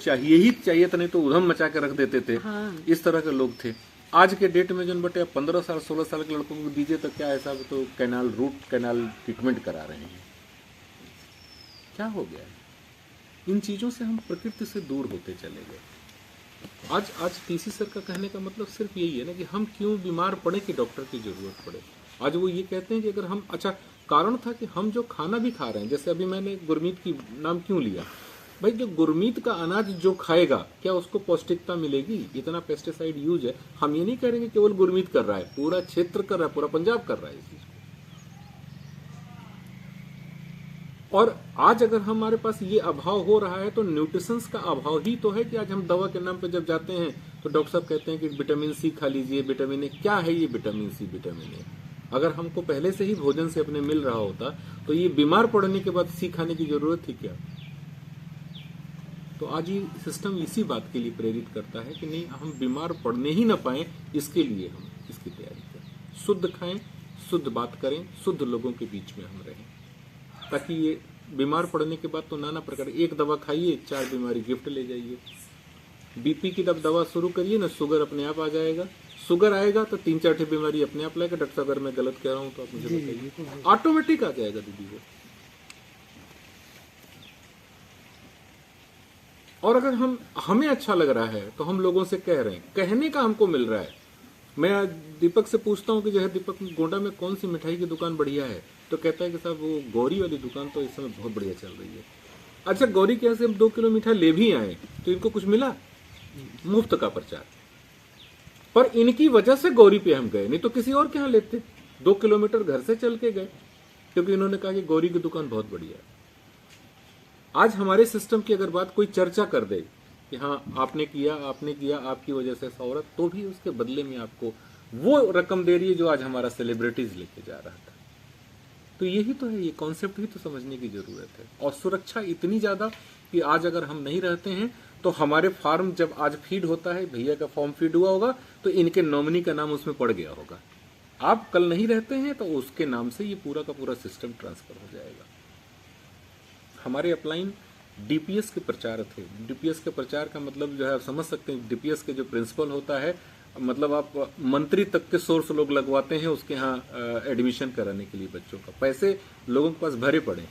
चाहिए ही चाहिए था, नहीं तो उधम मचा के रख देते थे। हाँ। इस तरह के लोग थे। आज के डेट में जो बटे 15 साल 16 साल के लड़कों को दीजिए तो क्या ऐसा, तो कैनाल रूट कैनाल ट्रीटमेंट करा रहे हैं। क्या हो गया है? इन चीजों से हम प्रकृति से दूर होते चले गए। आज पीसी सर का कहने का मतलब सिर्फ यही है ना कि हम क्यों बीमार पड़े कि डॉक्टर की जरूरत पड़े। आज वो ये कहते हैं कि अगर हम, अच्छा कारण था कि हम जो खाना भी खा रहे हैं, जैसे अभी मैंने गुरमीत की नाम क्यों लिया, भाई जो गुरमीत का अनाज जो खाएगा क्या उसको पौष्टिकता मिलेगी? इतना पेस्टिसाइड यूज है। हम ये नहीं करेंगे केवल गुरमीत कर रहा है, पूरा क्षेत्र कर रहा है, पूरा पंजाब कर रहा है इस चीज को। और आज अगर हमारे पास ये अभाव हो रहा है तो न्यूट्रिशंस का अभाव ही तो है कि आज हम दवा के नाम पे जब जाते हैं तो डॉक्टर साहब कहते हैं कि विटामिन सी खा लीजिए, विटामिन ए। क्या है ये विटामिन सी विटामिन ए? अगर हमको पहले से ही भोजन से अपने मिल रहा होता तो ये बीमार पड़ने के बाद सी खाने की जरूरत थी क्या? तो आज ये सिस्टम इसी बात के लिए प्रेरित करता है कि नहीं, हम बीमार पड़ने ही ना पाए, इसके लिए हम इसकी तैयारी करें। शुद्ध खाएं, शुद्ध बात करें, शुद्ध लोगों के बीच में हम रहें, ताकि ये बीमार पड़ने के बाद तो नाना प्रकार, एक दवा खाइए 4 बीमारी गिफ्ट ले जाइए। बीपी की जब दवा शुरू करिए ना, शुगर अपने आप आ जाएगा। शुगर आएगा तो 3-4 बीमारी अपने आप लाएगा। डॉक्टर साहब अगर मैं गलत कह रहा हूं तो आप मुझे बताइए, ऑटोमेटिक आ जाएगा दीदी वो। और अगर हमें अच्छा लग रहा है तो हम लोगों से कह रहे हैं, कहने का हमको मिल रहा है। मैं आज दीपक से पूछता हूँ कि जो है दीपक, गोंडा में कौन सी मिठाई की दुकान बढ़िया है, तो कहता है कि साहब वो गौरी वाली दुकान तो इस समय बहुत बढ़िया चल रही है। अच्छा, गौरी के यहाँ से हम 2 किलो मीठा ले भी आए तो इनको कुछ मिला? मुफ्त का प्रचार। पर इनकी वजह से गौरी पे हम गए, नहीं तो किसी और के यहाँ लेते। 2 किलोमीटर घर से चल के गए क्योंकि इन्होंने कहा कि गौरी की दुकान बहुत बढ़िया है। आज हमारे सिस्टम की अगर बात कोई चर्चा कर दे कि हाँ आपने किया आपकी वजह से ऐसा हो रहा, तो भी उसके बदले में आपको वो रकम दे रही है जो आज हमारा सेलिब्रिटीज लेके जा रहा था। तो यही तो है, ये कॉन्सेप्ट ही तो समझने की जरूरत है। और सुरक्षा इतनी ज्यादा कि आज अगर हम नहीं रहते हैं तो हमारे फार्म जब आज फीड होता है, भैया का फॉर्म फीड हुआ होगा तो इनके नॉमिनी का नाम उसमें पड़ गया होगा। आप कल नहीं रहते हैं तो उसके नाम से ये पूरा का पूरा सिस्टम ट्रांसफर हो जाएगा। हमारे अपलाइन डीपीएस के प्रचार थे। डीपीएस के प्रचार का मतलब जो है आप समझ सकते हैं, डीपीएस के जो प्रिंसिपल होता है, मतलब आप मंत्री तक के सोर्स लोग लगवाते हैं उसके यहाँ एडमिशन कराने के लिए बच्चों का। पैसे लोगों के पास भरे पड़े,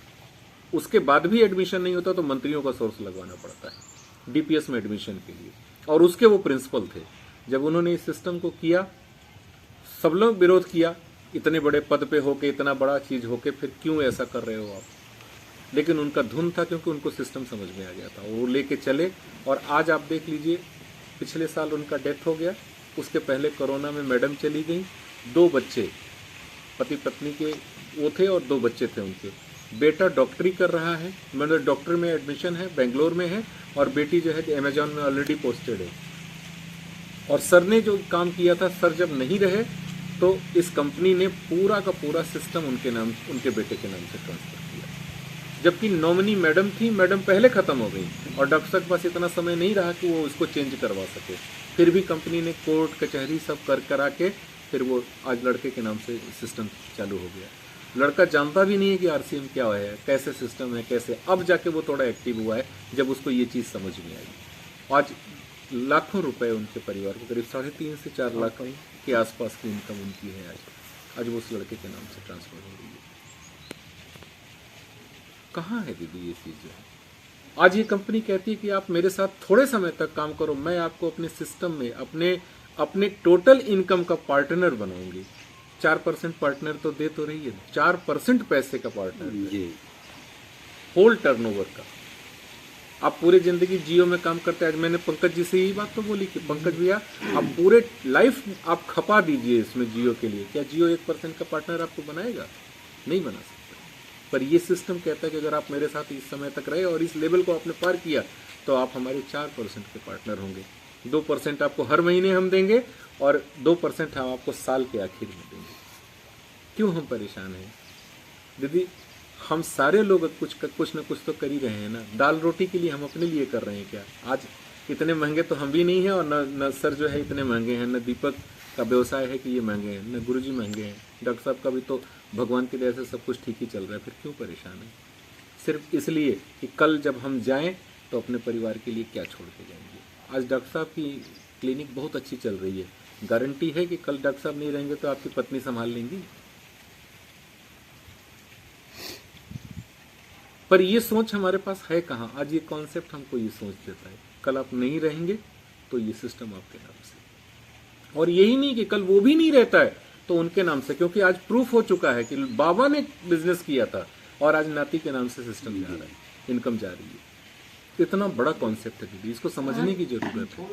उसके बाद भी एडमिशन नहीं होता तो मंत्रियों का सोर्स लगवाना पड़ता है डीपीएस में एडमिशन के लिए। और उसके वो प्रिंसिपल थे। जब उन्होंने इस सिस्टम को किया, सब लोग विरोध किया, इतने बड़े पद पे होके, इतना बड़ा चीज होके फिर क्यों ऐसा कर रहे हो आप? लेकिन उनका धुन था क्योंकि उनको सिस्टम समझ में आ गया था, वो लेके चले। और आज आप देख लीजिए, पिछले साल उनका डेथ हो गया, उसके पहले कोरोना में मैडम चली गई। 2 बच्चे, पति पत्नी के वो थे और 2 बच्चे थे उनके। बेटा डॉक्टरी कर रहा है, मतलब डॉक्टर में एडमिशन है, बेंगलोर में है, और बेटी जो है अमेजॉन में ऑलरेडी पोस्टेड है। और सर ने जो काम किया था, सर जब नहीं रहे तो इस कंपनी ने पूरा का पूरा सिस्टम उनके नाम, उनके बेटे के नाम से ट्रांसफर किया। जबकि नॉमिनी मैडम थी, मैडम पहले खत्म हो गई और डॉक्टर साहब के पास इतना समय नहीं रहा कि वो उसको चेंज करवा सके। फिर भी कंपनी ने कोर्ट कचहरी सब करा के फिर वो आज लड़के के नाम से सिस्टम चालू हो गया। लड़का जानता भी नहीं है कि आरसीएम क्या है, कैसे सिस्टम है, कैसे। अब जाके वो थोड़ा एक्टिव हुआ है जब उसको ये चीज़ समझ में आई। आज लाखों रुपए उनके परिवार को, करीब 3.5 से 4 लाख के आसपास की इनकम उनकी है आज वो उस लड़के के नाम से ट्रांसफर हो रही है। कहाँ है दीदी ये चीज़? आज ये कंपनी कहती है कि आप मेरे साथ थोड़े समय तक काम करो, मैं आपको अपने सिस्टम में अपने टोटल इनकम का पार्टनर बनाऊंगी। 4% पार्टनर तो दे तो रही है, 4% पैसे का पार्टनर है, होल टर्नओवर का। आप पूरे जिंदगी जियो में काम करते हैं। आज मैंने पंकज जी से यही बात तो बोली कि पंकज भैया आप पूरे लाइफ आप खपा दीजिए इसमें जियो के लिए, क्या जियो 1% का पार्टनर आपको बनाएगा? नहीं बना सकता। पर ये सिस्टम कहता है कि अगर आप मेरे साथ इस समय तक रहे और इस लेवल को आपने पार किया तो आप हमारे 4% के पार्टनर होंगे। 2% आपको हर महीने हम देंगे और 2% हम आपको साल के आखिर में देंगे। क्यों हम परेशान हैं दीदी? हम सारे लोग कुछ न कुछ तो कर ही रहे हैं ना। दाल रोटी के लिए हम अपने लिए कर रहे हैं क्या? आज इतने महंगे तो हम भी नहीं हैं और न सर जो है इतने महंगे हैं, न दीपक का व्यवसाय है कि ये महंगे हैं, न गुरुजी महंगे हैं, डॉक्टर साहब का भी तो भगवान की दया से सब कुछ ठीक ही चल रहा है। फिर क्यों परेशान है? सिर्फ इसलिए कि कल जब हम जाएं तो अपने परिवार के लिए क्या छोड़ के जाएंगे। आज डॉक्टर साहब की क्लिनिक बहुत अच्छी चल रही है, गारंटी है कि कल डॉक्टर साहब नहीं रहेंगे तो आपकी पत्नी संभाल लेंगी। पर ये सोच हमारे पास है कहाँ। आज ये कॉन्सेप्ट हमको ये सोच देता है कल आप नहीं रहेंगे तो ये सिस्टम आपके नाम से, और यही नहीं कि कल वो भी नहीं रहता है तो उनके नाम से, क्योंकि आज प्रूफ हो चुका है कि बाबा ने बिजनेस किया था और आज नाती के नाम से सिस्टम जा रहा है, इनकम जा रही है। इतना बड़ा कॉन्सेप्ट है दीदी, इसको समझने की जरूरत है।